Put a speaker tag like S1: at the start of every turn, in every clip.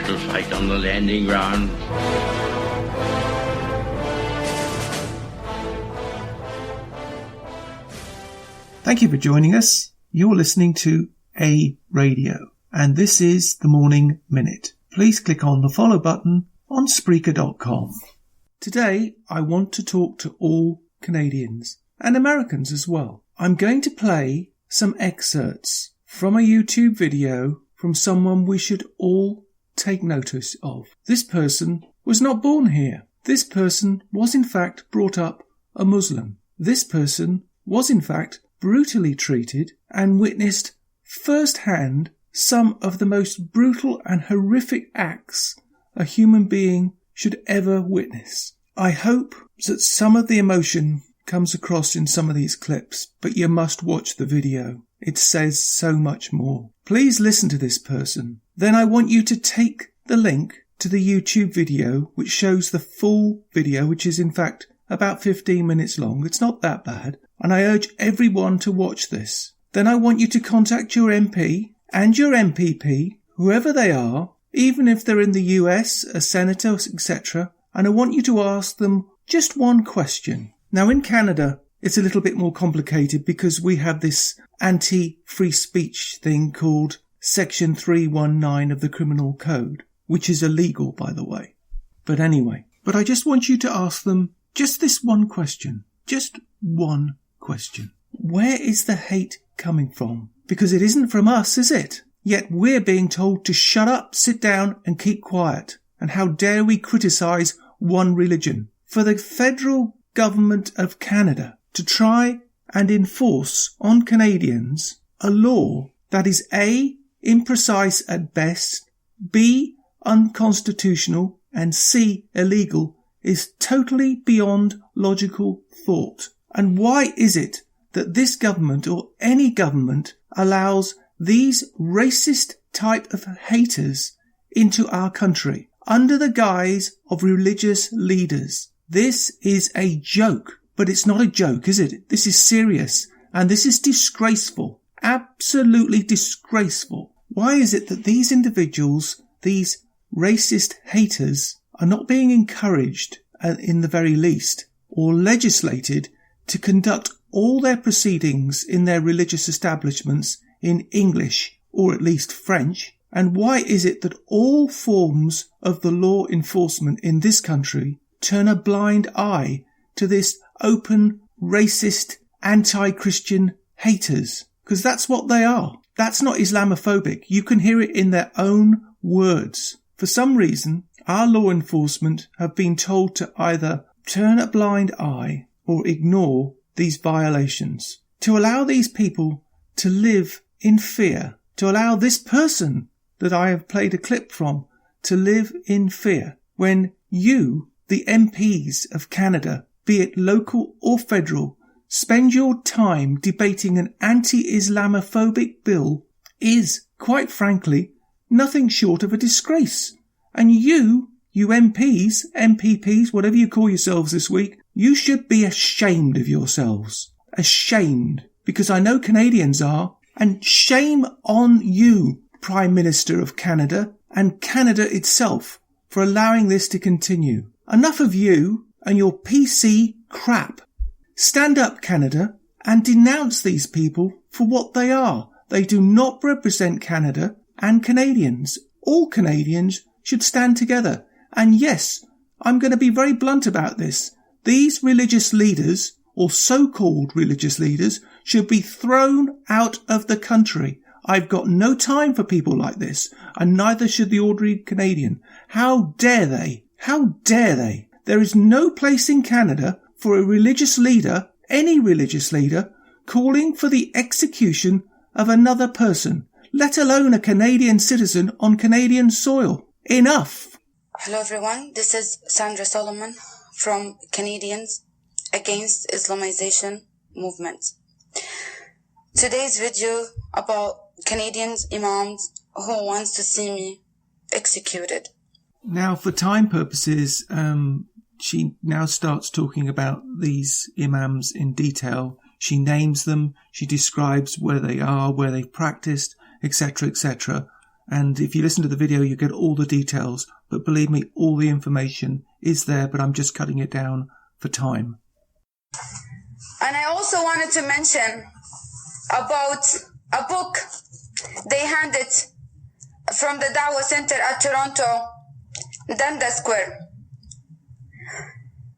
S1: to fight on the landing ground.
S2: Thank you for joining us. You're listening to A Radio, and this is the Morning Minute. Please click on the follow button on Spreaker.com. Today, I want to talk to all Canadians and Americans as well. I'm going to play some excerpts from a YouTube video from someone we should all take notice of. This person was not born here. This person was in fact brought up a Muslim. This person was in fact brutally treated and witnessed firsthand some of the most brutal and horrific acts a human being should ever witness. I hope that some of the emotion comes across in some of these clips, but you must watch the video. It says so much more. Please listen to this person. Then I want you to take the link to the YouTube video, which shows the full video, which is in fact about 15 minutes long. It's not that bad. And I urge everyone to watch this. Then I want you to contact your MP and your MPP, whoever they are, even if they're in the US, a senator, etc. And I want you to ask them just one question. Now in Canada, it's a little bit more complicated because we have this anti-free speech thing called Section 319 of the Criminal Code, which is illegal, by the way. But anyway, I just want you to ask them just this one question. Just one question. Where is the hate coming from? Because it isn't from us, is it? Yet we're being told to shut up, sit down and keep quiet. And how dare we criticise one religion? For the federal government of Canada to try and enforce on Canadians a law that is A, imprecise at best, B, unconstitutional, and C, illegal is totally beyond logical thought. And why is it that this government or any government allows these racist type of haters into our country under the guise of religious leaders? This is a joke, but it's not a joke, is it? This is serious and this is disgraceful, absolutely disgraceful. Why is it that these individuals, these racist haters, are not being encouraged, in the very least, or legislated to conduct all their proceedings in their religious establishments in English or at least French? And why is it that all forms of the law enforcement in this country turn a blind eye to this open, racist, anti-Christian haters? Because that's what they are. That's not Islamophobic. You can hear it in their own words. For some reason, our law enforcement have been told to either turn a blind eye or ignore these violations, to allow these people to live in fear, to allow this person that I have played a clip from to live in fear, when you, the MPs of Canada, be it local or federal, spend your time debating an anti-Islamophobic bill is, quite frankly, nothing short of a disgrace. And you MPs, MPPs, whatever you call yourselves this week, you should be ashamed of yourselves. Ashamed. Because I know Canadians are. And shame on you, Prime Minister of Canada, and Canada itself, for allowing this to continue. Enough of you and your PC crap. Stand up, Canada, and denounce these people for what they are. They do not represent Canada and Canadians. All Canadians should stand together. And yes, I'm going to be very blunt about this. These religious leaders, or so-called religious leaders, should be thrown out of the country. I've got no time for people like this, and neither should the ordinary Canadian. How dare they? How dare they? There is no place in Canada for a religious leader, any religious leader, calling for the execution of another person, let alone a Canadian citizen on Canadian soil. Enough!
S3: Hello everyone, this is Sandra Solomon from Canadians Against Islamization Movement. Today's video about Canadians imams who wants to see me executed.
S2: Now, for time purposes, she now starts talking about these imams in detail. She names them, she describes where they are, where they've practiced, etc., etc. And if you listen to the video, you get all the details. But believe me, all the information is there, but I'm just cutting it down for time.
S3: And I also wanted to mention about a book they handed from the Dawah Center at Toronto, Dundas Square.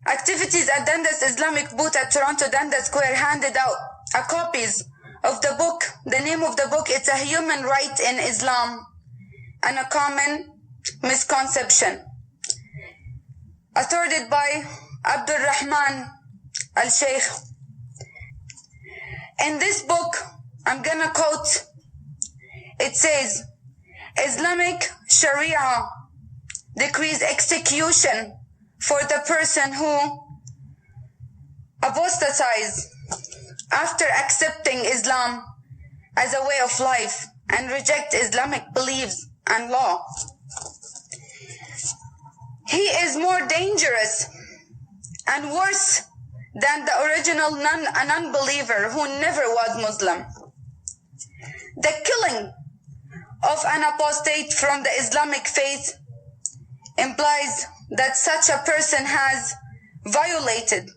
S3: Activities at Dundas Islamic Booth at Toronto Dundas Square handed out copies of the book. The name of the book, it's A Human Right in Islam and a Common Misconception. Authored by Abdul Rahman Al-Sheikh. In this book, I'm gonna quote, it says, Islamic Sharia decrees execution for the person who apostatizes after accepting Islam as a way of life and reject Islamic beliefs and law. He is more dangerous and worse than the original non-believer who never was Muslim. The killing of an apostate from the Islamic faith implies that such a person has violated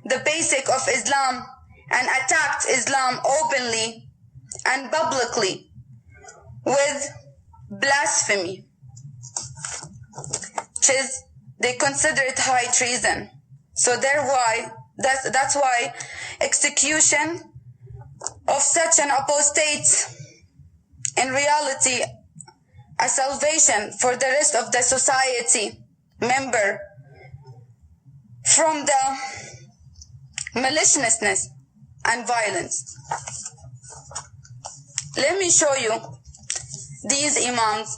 S3: the basic of Islam and attacked Islam openly and publicly with blasphemy, which is, they consider it high treason. So that's why execution of such an apostate in reality a salvation for the rest of the society member from the maliciousness and violence. Let me show you these imams.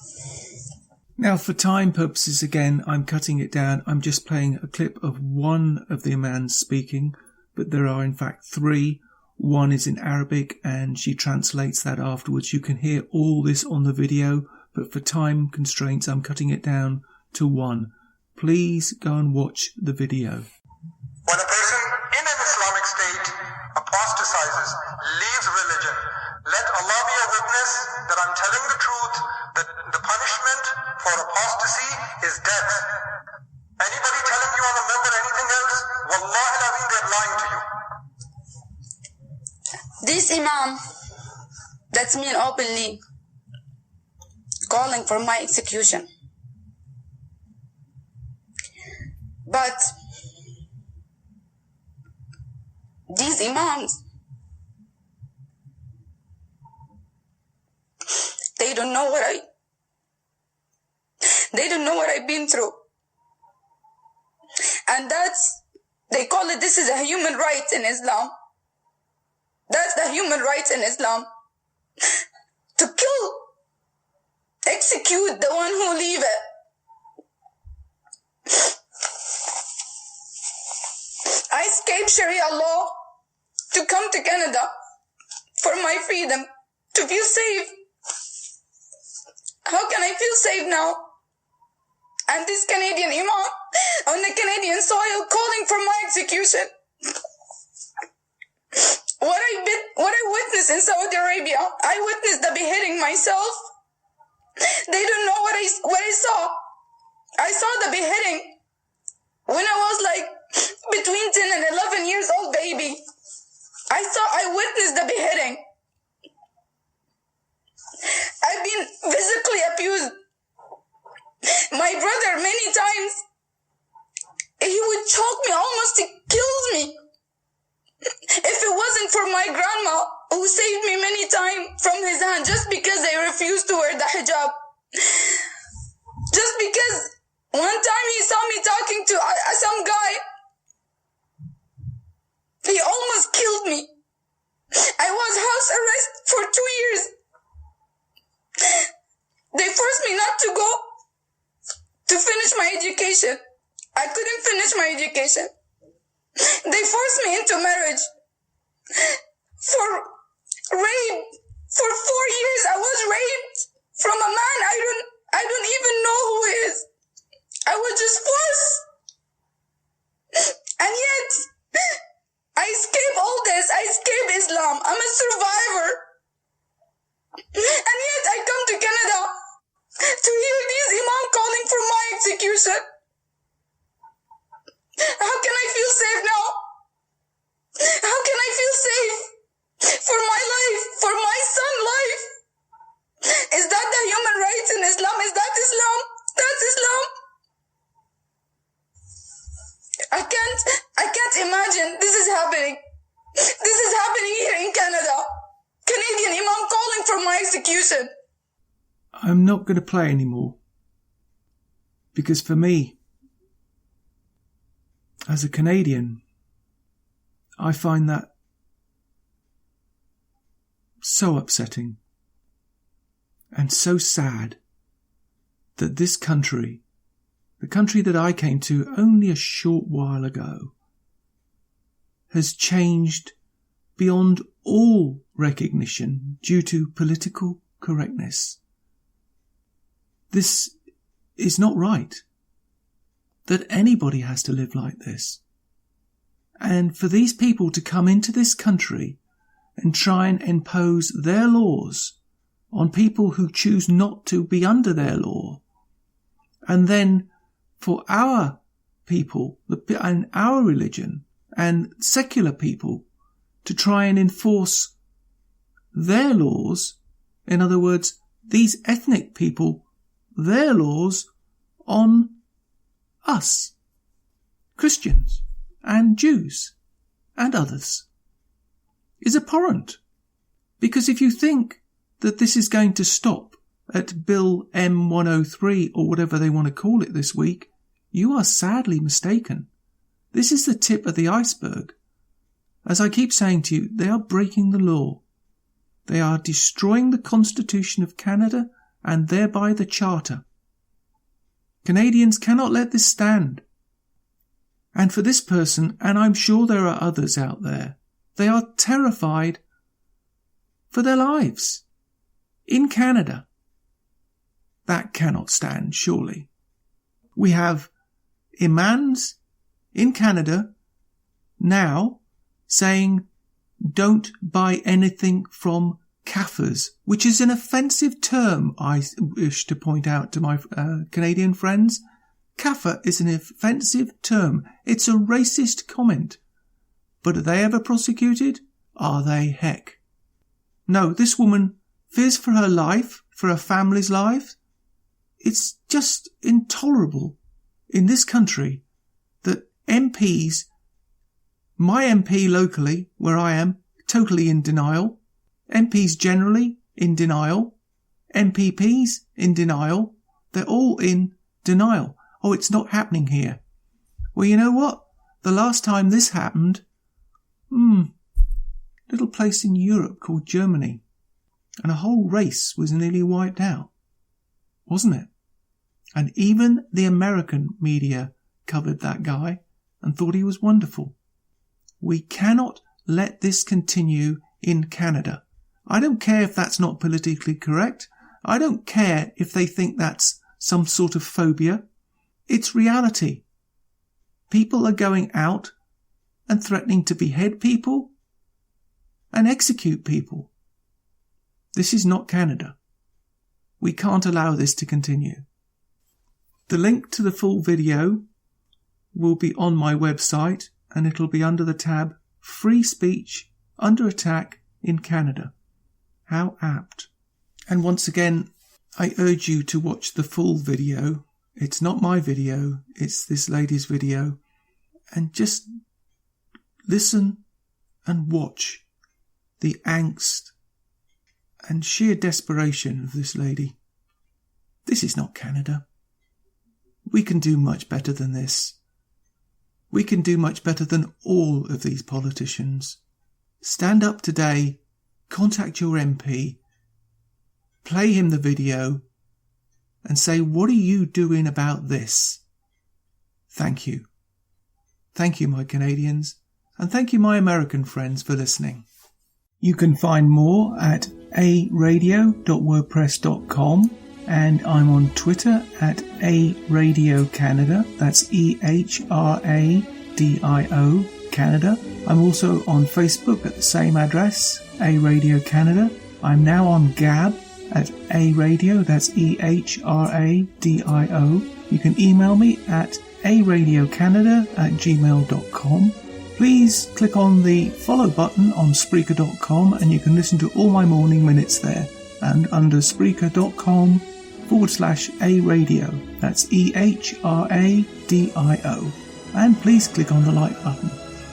S2: Now, for time purposes, again, I'm cutting it down. I'm just playing a clip of one of the imams speaking, but there are in fact three. One is in Arabic and she translates that afterwards. You can hear all this on the video, but for time constraints, I'm cutting it down to one. Please go and watch the video.
S4: When a person in an Islamic state apostatizes, leaves religion, let Allah be a witness that I'm telling the truth, that the punishment for apostasy is death. Anybody telling you on the member anything else, wallahi al-azim, they're lying to you.
S3: This imam, that's me openly calling for my execution. But these imams, they don't know what I've been through. And they call it, this is a human right in Islam. That's the human rights in Islam. To kill, execute the one who leave it. I escaped Sharia-law to come to Canada for my freedom, to feel safe. How can I feel safe now? And this Canadian imam on the Canadian soil calling for my execution. What I witnessed in Saudi Arabia, I witnessed the beheading myself. They don't know what I saw. I saw the beheading when I was like between 10 and 11 years old baby. I witnessed the beheading. I've been physically abused. My brother, many times, he would choke me, almost he kills me. If it wasn't for my grandma, who saved me many times from his hand, just because I refused to wear the hijab. Just because one time he saw me talking to some guy, he almost killed me. I was house arrest for 2 years. They forced me not to go to finish my education. I couldn't finish my education. They forced me into marriage. For rape. For 4 years I was raped from a man I don't even know who he is. I was just forced. And yet, I escaped all this. I escaped Islam. I'm a survivor. And yet I come to Canada persecution? How can I feel safe now? How can I feel safe for my life, for my son's life? Is that the human rights in Islam? Is that Islam? That's Islam. I can't imagine this is happening. This is happening here in Canada. Canadian Imam calling for my execution.
S2: I'm not going to play anymore. Because for me, as a Canadian, I find that so upsetting and so sad that this country, the country that I came to only a short while ago, has changed beyond all recognition due to political correctness. This is not right, that anybody has to live like this. And for these people to come into this country and try and impose their laws on people who choose not to be under their law, and then for our people and our religion and secular people to try and enforce their laws, in other words, these ethnic people, their laws on us, Christians and Jews and others, is abhorrent. Because if you think that this is going to stop at Bill M103 or whatever they want to call it this week, you are sadly mistaken. This is the tip of the iceberg. As I keep saying to you, they are breaking the law. They are destroying the Constitution of Canada and thereby the Charter. Canadians cannot let this stand. And for this person, and I'm sure there are others out there, they are terrified for their lives. In Canada. That cannot stand, surely. We have imams in Canada now saying, don't buy anything from kafirs, which is an offensive term, I wish to point out to my Canadian friends. Kafir is an offensive term. It's a racist comment. But are they ever prosecuted? Are they? Heck. No, this woman fears for her life, for her family's life. It's just intolerable in this country that MPs, my MP locally, where I am, totally in denial, MPs generally in denial, MPPs in denial, they're all in denial. Oh, it's not happening here. Well, you know what? The last time this happened, little place in Europe called Germany, and a whole race was nearly wiped out, wasn't it? And even the American media covered that guy and thought he was wonderful. We cannot let this continue in Canada. I don't care if that's not politically correct. I don't care if they think that's some sort of phobia. It's reality. People are going out and threatening to behead people and execute people. This is not Canada. We can't allow this to continue. The link to the full video will be on my website, and it'll be under the tab Free Speech Under Attack in Canada. How apt. And once again, I urge you to watch the full video. It's not my video, it's this lady's video. And just listen and watch the angst and sheer desperation of this lady. This is not Canada. We can do much better than this. We can do much better than all of these politicians. Stand up today, contact your MP, play him the video, and say, what are you doing about this? Thank you. Thank you, my Canadians, and thank you, my American friends, for listening. You can find more at aradio.wordpress.com, and I'm on Twitter at @ARadioCanada. That's EHRADIO Canada. I'm also on Facebook at the same address, A Radio Canada. I'm now on Gab, at aradio, that's EHRADIO. You can email me at aradiocanada@gmail.com. Please click on the follow button on Spreaker.com and you can listen to all my morning minutes there. And under Spreaker.com/aradio, that's EHRADIO. And please click on the like button.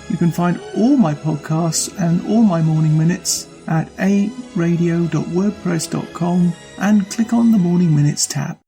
S2: You can find all my podcasts and all my morning minutes at aradio.wordpress.com and click on the Morning Minutes tab.